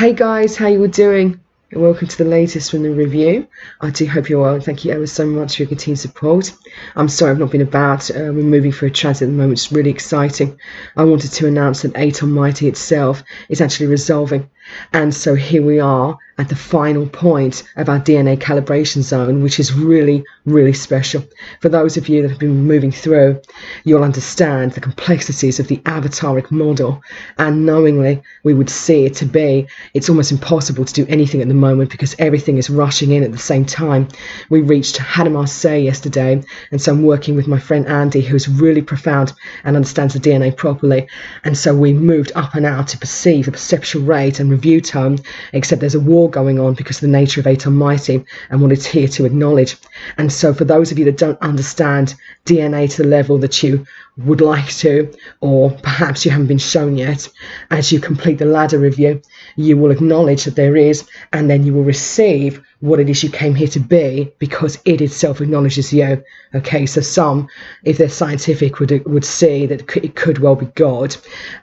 Hey guys, how you all doing? And welcome to the latest from the review. I do hope you're well, and thank you ever so much for your continued support. I'm sorry I've not been about. We're moving through a transit at the moment. It's really exciting. I wanted to announce that Aton Mighty itself is actually resolving. And so here we are at the final point of our DNA calibration zone, which is really, really special. For those of you that have been moving through, you'll understand the complexities of the avataric model, and knowingly we would see it to be, it's almost impossible to do anything at the moment because everything is rushing in at the same time. We reached Hadamar yesterday, and so I'm working with my friend Andy, who's really profound and understands the DNA properly, and so we moved up and out to perceive the perceptual rate and review tone, except there's a war going on because of the nature of Aton Mighty and what it's here to acknowledge. And so for those of you that don't understand DNA to the level that you would like to, or perhaps you haven't been shown yet, as you complete the ladder review, you will acknowledge that there is, and then you will receive what it is you came here to be, because it itself acknowledges you. Okay, so some, if they're scientific, would see that it could well be God.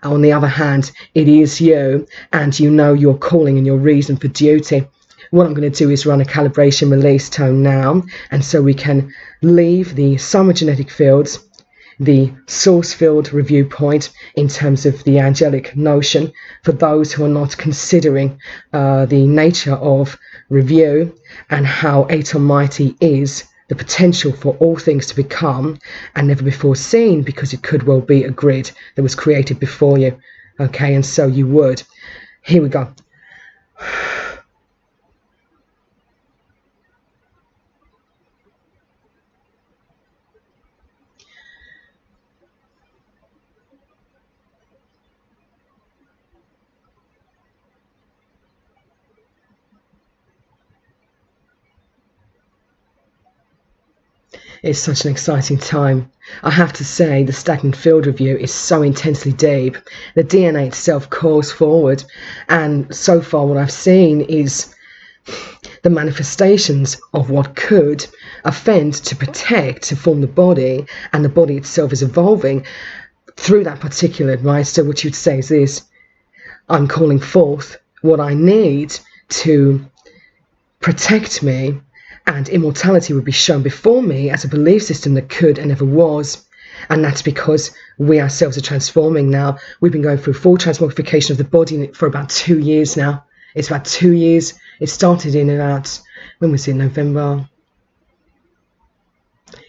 On the other hand, it is you, and you know your calling and your reason for duty. What I'm going to do is run a calibration release tone now, and so we can leave the pharmacogenetic fields, the source field review point in terms of the angelic notion for those who are not considering the nature of review and how Aton Mighty is the potential for all things to become and never before seen, because it could well be a grid that was created before you. Okay, and so you would. Here we go. It's such an exciting time. I have to say, the stagnant field review is so intensely deep. The DNA itself calls forward, and so far what I've seen is the manifestations of what could offend to protect, to form the body, and the body itself is evolving through that particular advice. So what you'd say is this: I'm calling forth what I need to protect me, and immortality would be shown before me as a belief system that could and never was. And that's because we ourselves are transforming now. We've been going through full transmogrification of the body for about 2 years now. It's about 2 years. It started in about, when was it, November?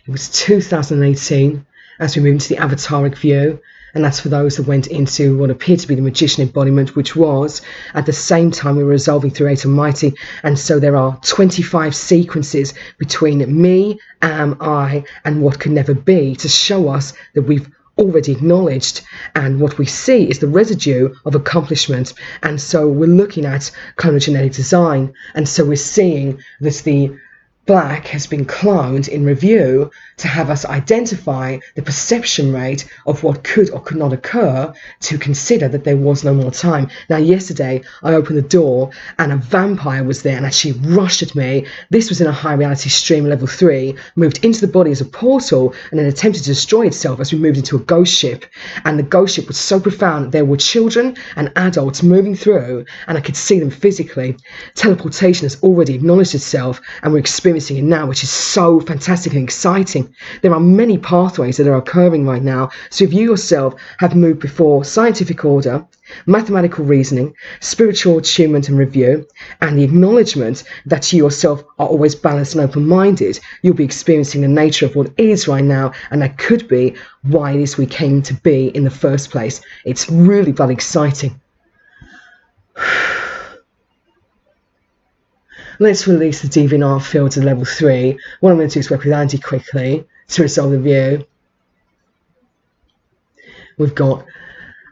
It was 2018 as we moved into the avataric view. And that's for those that went into what appeared to be the magician embodiment, which was at the same time we were resolving through Aton Mighty. And so there are 25 sequences between me, am I, and what could never be, to show us that we've already acknowledged, and what we see is the residue of accomplishment. And so we're looking at clonogenetic design, and so we're seeing that the black has been cloned in review to have us identify the perception rate of what could or could not occur, to consider that there was no more time. Now, yesterday I opened the door and a vampire was there and actually rushed at me. This was in a high reality stream level 3, moved into the body as a portal, and then attempted to destroy itself as we moved into a ghost ship. And the ghost ship was so profound that there were children and adults moving through, and I could see them physically. Teleportation has already acknowledged itself, and we're experiencing it now, which is so fantastic and exciting. There are many pathways that are occurring right now. So if you yourself have moved before scientific order, mathematical reasoning, spiritual attunement and review, and the acknowledgement that you yourself are always balanced and open-minded, you'll be experiencing the nature of what is right now, and that could be why it is we came to be in the first place. It's really bloody exciting. Let's release the DVNR field to level 3. What I'm going to do is work with Andy quickly to resolve the view. We've got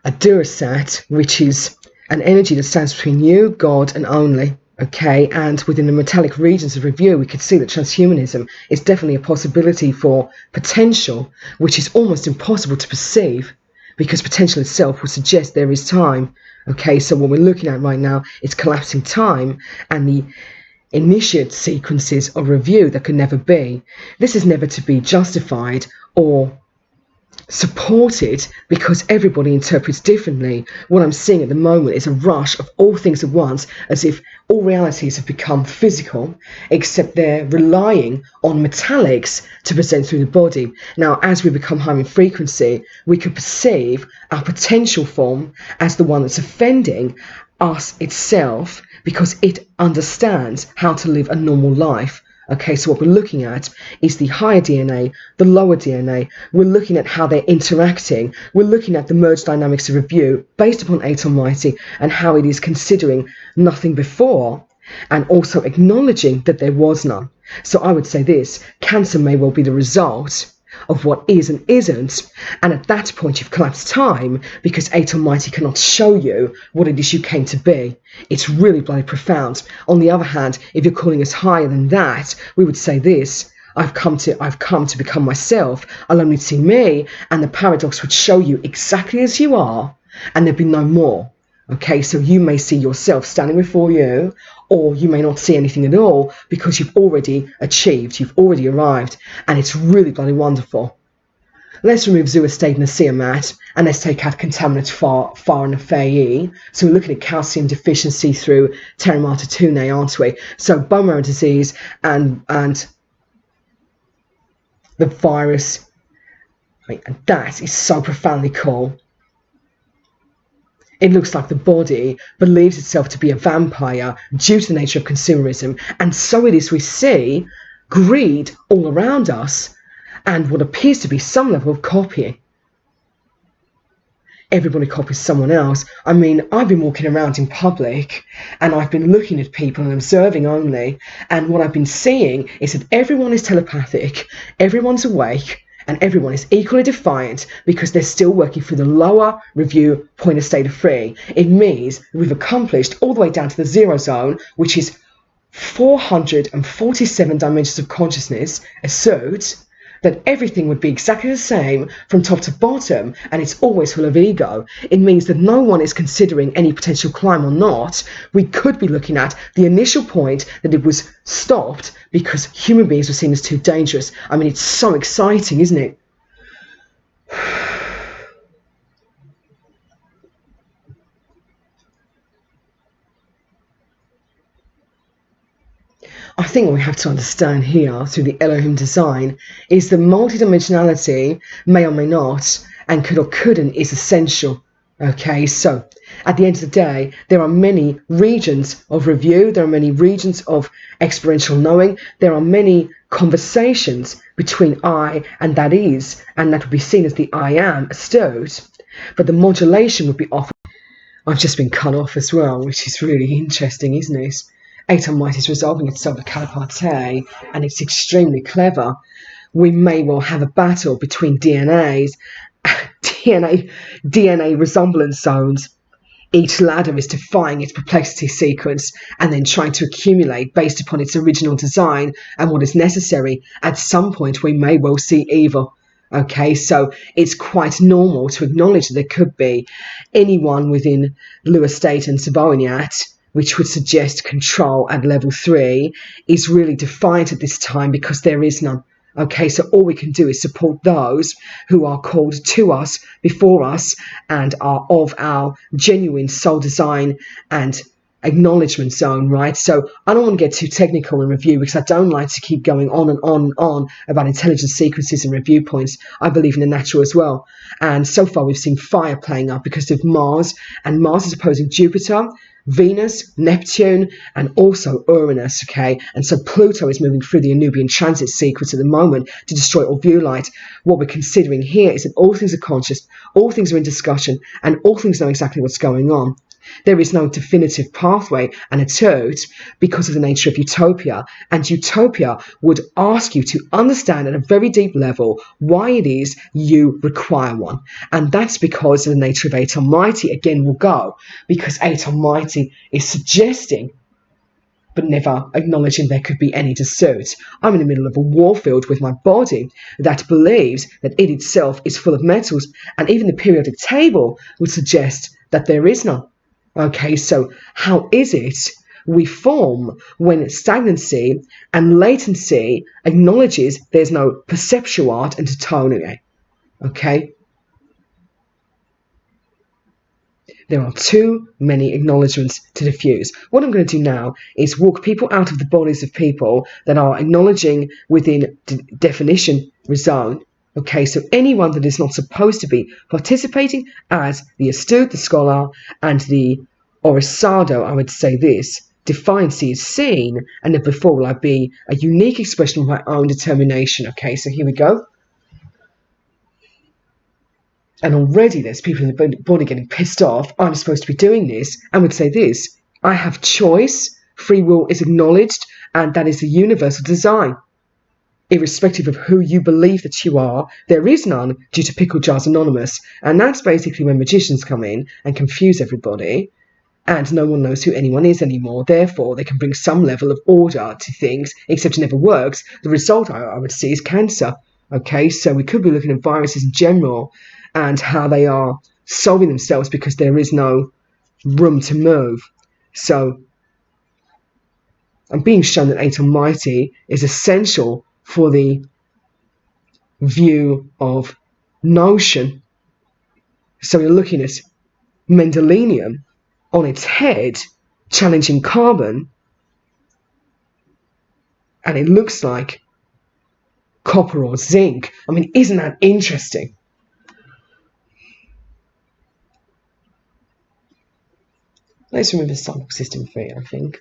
a Durasat, which is an energy that stands between you, God, and only. Okay, and within the metallic regions of review, we could see that transhumanism is definitely a possibility for potential, which is almost impossible to perceive, because potential itself would suggest there is time. Okay, so what we're looking at right now is collapsing time and the initiate sequences of review that can never be. This is never to be justified or supported because everybody interprets differently. What I'm seeing at the moment is a rush of all things at once, as if all realities have become physical, except they're relying on metallics to present through the body. Now, as we become higher in frequency, we can perceive our potential form as the one that's offending us itself, because it understands how to live a normal life. Okay, so what we're looking at is the higher DNA, the lower DNA. We're looking at how they're interacting. We're looking at the merge dynamics of review based upon Aton Mighty and how it is considering nothing before and also acknowledging that there was none. So I would say this: Cancer may well be the result of what is and isn't, and at that point you've collapsed time, because Aton Mighty cannot show you what it is you came to be. It's really bloody profound. On the other hand, if you're calling us higher than that, we would say this: I've come to become myself. I'll only see me, and the paradox would show you exactly as you are, and there'd be no more. Okay, so you may see yourself standing before you, or you may not see anything at all, because you've already achieved, you've already arrived, and it's really bloody wonderful. Let's remove zooestate and the Siamat, and let's take out contaminants far and Mitaeae. So we're looking at calcium deficiency through Terramata Tune, aren't we? So bone marrow disease and the virus, and that is so profoundly cool. It looks like the body believes itself to be a vampire due to the nature of consumerism, and so it is we see greed all around us and what appears to be some level of copying. Everybody copies someone else. I mean, I've been walking around in public and I've been looking at people and observing only, and what I've been seeing is that everyone is telepathic, everyone's awake, and everyone is equally defiant because they're still working through the lower review point of state of free. It means we've accomplished all the way down to the zero zone, which is 447 dimensions of consciousness, asserts that everything would be exactly the same from top to bottom, and it's always full of ego. It means that no one is considering any potential climb or not. We could be looking at the initial point that it was stopped because human beings were seen as too dangerous. I mean, it's so exciting, isn't it? I think what we have to understand here through the Elohim design is that multidimensionality may or may not, and could or couldn't, is essential. Okay, so at the end of the day, there are many regions of review, there are many regions of experiential knowing, there are many conversations between I and that is, and that would be seen as the I am astute, but the modulation would be off. I've just been cut off as well, which is really interesting, isn't it? Aton Might is resolving itself with Caliparte, and it's extremely clever. We may well have a battle between DNA resemblance zones. Each ladder is defying its perplexity sequence and then trying to accumulate based upon its original design and what is necessary. At some point, we may well see evil. Okay, so it's quite normal to acknowledge that there could be anyone within ULYSEES and Subordinate, which would suggest control at level 3, is really defiant at this time because there is none. Okay, so all we can do is support those who are called to us, before us, and are of our genuine soul design and acknowledgement zone, right? So I don't want to get too technical in review because I don't like to keep going on and on and on about intelligence sequences and review points. I believe in the natural as well. And so far we've seen fire playing up because of Mars, and Mars is opposing Jupiter, Venus, Neptune, and also Uranus, okay? And so Pluto is moving through the Anubian transit sequence at the moment to destroy all view light. What we're considering here is that all things are conscious, all things are in discussion, and all things know exactly what's going on. There is no definitive pathway and a truth because of the nature of utopia, and utopia would ask you to understand at a very deep level why it is you require one, and that's because of the nature of Aton Mighty. Again, will go because Aton Mighty is suggesting but never acknowledging there could be any dissert. I'm in the middle of a warfield with my body that believes that it itself is full of metals, and even the periodic table would suggest that there is none. Okay, so how is it we form when stagnancy and latency acknowledges there's no perceptual art and tautonomy? Okay, There are too many acknowledgements to diffuse. What I'm going to do now is walk people out of the bodies of people that are acknowledging within definition zone. Okay, so anyone that is not supposed to be participating as the astute, the scholar, and the orisado, I would say this, defiancy is seen, and then before will I be a unique expression of my own determination. Okay, so here we go. And already there's people in the body getting pissed off. I'm supposed to be doing this, and would say this: I have choice, free will is acknowledged, and that is the universal design. Irrespective of who you believe that you are, there is none due to Pickle Jars Anonymous. And that's basically when magicians come in and confuse everybody, and no one knows who anyone is anymore. Therefore, they can bring some level of order to things, except it never works. The result I would see is cancer. Okay, so we could be looking at viruses in general and how they are solving themselves because there is no room to move. So I'm being shown that Aton Mighty is essential for the view of notion. So you're looking at Mendelium on its head, challenging carbon, and it looks like copper or zinc. I mean, isn't that interesting? Let's remove the cycle system free, I think.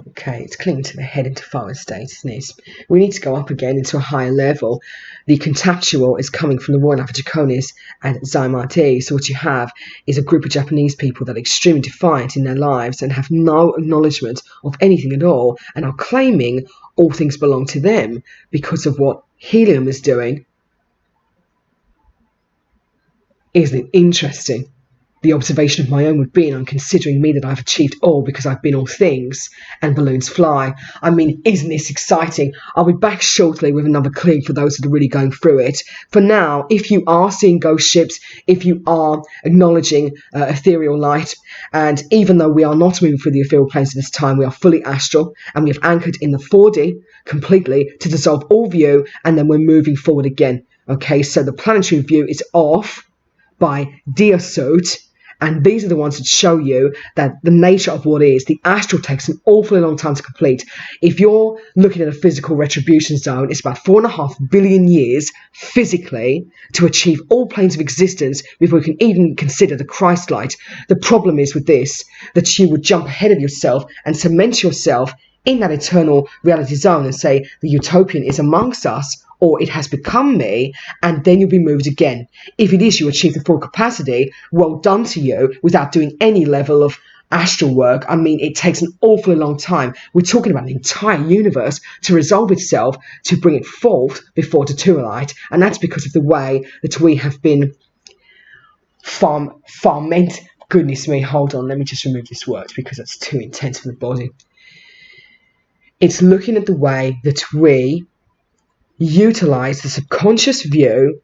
Okay, it's clinging to the head into forward state, isn't it? We need to go up again into a higher level. The contactual is coming from the Royal Aficones and Zaimate. So what you have is a group of Japanese people that are extremely defiant in their lives and have no acknowledgement of anything at all and are claiming all things belong to them because of what helium is doing. Isn't it interesting? The observation of my own would be, and I'm considering me that I've achieved all because I've been all things, and balloons fly. I mean, isn't this exciting? I'll be back shortly with another clue for those that are really going through it. For now, if you are seeing ghost ships, if you are acknowledging ethereal light, and even though we are not moving through the ethereal planes at this time, we are fully astral, and we have anchored in the 4D completely to dissolve all view, and then we're moving forward again. Okay, so the planetary view is off by Diasot. And these are the ones that show you that the nature of what is. The astral takes an awfully long time to complete. If you're looking at a physical retribution zone, it's about 4.5 billion years physically to achieve all planes of existence before you can even consider the Christ light. The problem is with this, that you would jump ahead of yourself and cement yourself in that eternal reality zone and say the utopian is amongst us, or it has become me, and then you'll be moved again. If it is you achieve the full capacity, well done to you without doing any level of astral work. I mean, it takes an awfully long time. We're talking about an entire universe to resolve itself, to bring it forth before Tatualite, and that's because of the way that we have been ferment. Goodness me, hold on, let me just remove this word because that's too intense for the body. It's looking at the way that we utilize the subconscious view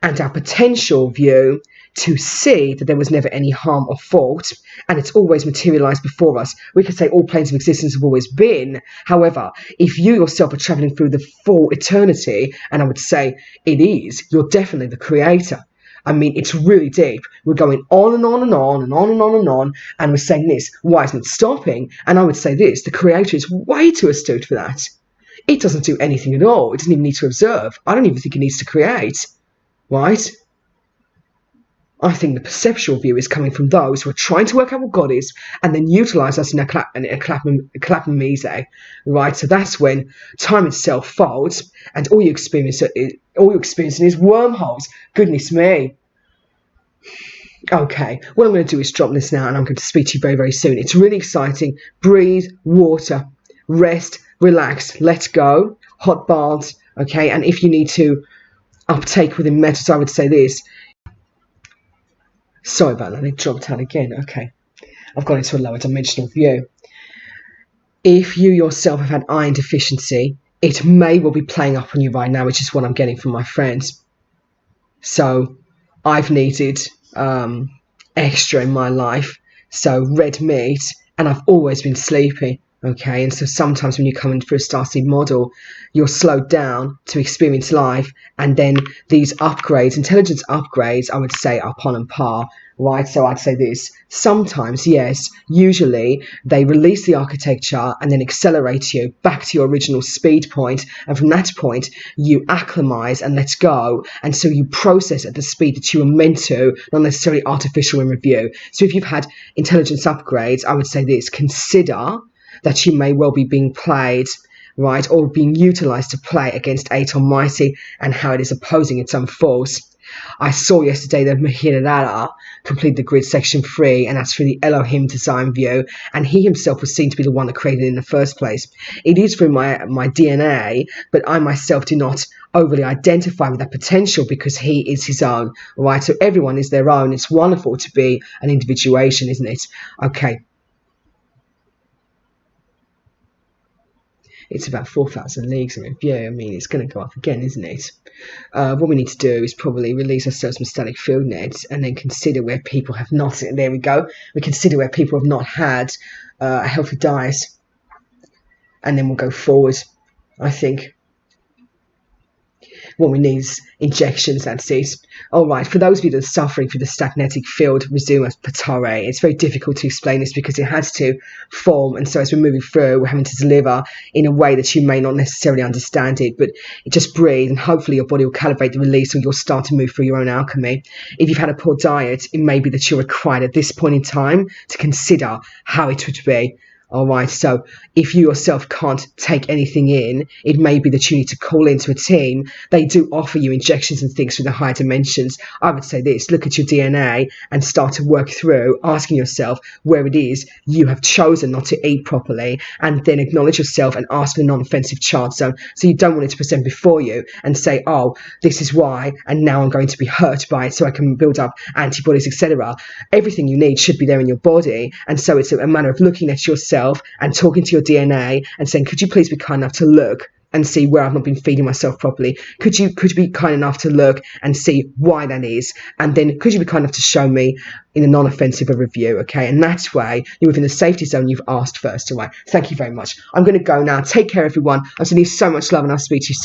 and our potential view to see that there was never any harm or fault, and it's always materialized before us. We could say all planes of existence have always been. However, if you yourself are traveling through the full eternity, and I would say it is, you're definitely the creator. I mean, it's really deep. We're going on and on and on and on and on and on, and we're saying this, why isn't it stopping? And I would say this, the creator is way too astute for that. It doesn't do anything at all. It doesn't even need to observe. I don't even think it needs to create. Right? I think the perceptual view is coming from those who are trying to work out what God is and then utilize us in a Mitaeae. Right? So that's when time itself folds and all you experience is wormholes. Goodness me. Okay, what I'm going to do is drop this now and I'm going to speak to you very, very soon. It's really exciting. Breathe, water, rest, relax, let go, hot baths, okay? And if you need to uptake within metals, I would say this. Sorry about that, it dropped out again. Okay, I've got into a lower dimensional view. If you yourself have had iron deficiency, it may well be playing up on you right now, which is what I'm getting from my friends. So I've needed extra in my life, so red meat, and I've always been sleepy. Okay, and so sometimes when you come in for a starseed model, you're slowed down to experience life, and then these upgrades, intelligence upgrades, I would say are upon and par, right? So I'd say this: sometimes, yes, usually they release the architecture and then accelerate you back to your original speed point, and from that point you acclimise and let go, and so you process at the speed that you were meant to, not necessarily artificial in review. So if you've had intelligence upgrades, I would say this: consider that you may well be being played, right, or being utilised to play against Aton Mitaeae and how it is opposing its own force. I saw yesterday that Mitaeae completed the grid section 3, and that's through the Elohim design view, and he himself was seen to be the one that created it in the first place. It is through my DNA, but I myself do not overly identify with that potential because he is his own, right? So everyone is their own. It's wonderful to be an individuation, isn't it? Okay. It's about 4,000 leagues in review. I mean, it's going to go up again, isn't it? What we need to do is probably release ourselves from static field nets and then consider where people have not. There we go. We consider where people have not had a healthy diet, and then we'll go forward, I think. What we need is injections, that's it. All right, for those of you that are suffering through the stagnatic field resume of Mitaeae, it's very difficult to explain this because it has to form, and so as we're moving through, we're having to deliver in a way that you may not necessarily understand it, but just breathe, and hopefully your body will calibrate the release, or you'll start to move through your own alchemy. If you've had a poor diet, it may be that you're required at this point in time to consider how it would be. All right, so if you yourself can't take anything in, it may be that you need to call into a team. They do offer you injections and things from the higher dimensions. I would say this: look at your DNA and start to work through asking yourself where it is you have chosen not to eat properly, and then acknowledge yourself and ask for a non-offensive charge zone. So you don't want it to present before you and say, oh, this is why, and now I'm going to be hurt by it so I can build up antibodies, etc. Everything you need should be there in your body, and so it's a matter of looking at yourself and talking to your DNA and saying, could you please be kind enough to look and see where I've not been feeding myself properly? Could you be kind enough to look and see why that is? And then could you be kind enough to show me in a non-offensive review, okay? And that's way you're within the safety zone you've asked first, all right? Thank you very much. I'm going to go now. Take care, everyone. I'm sending you so much love, and I'll speak to you soon.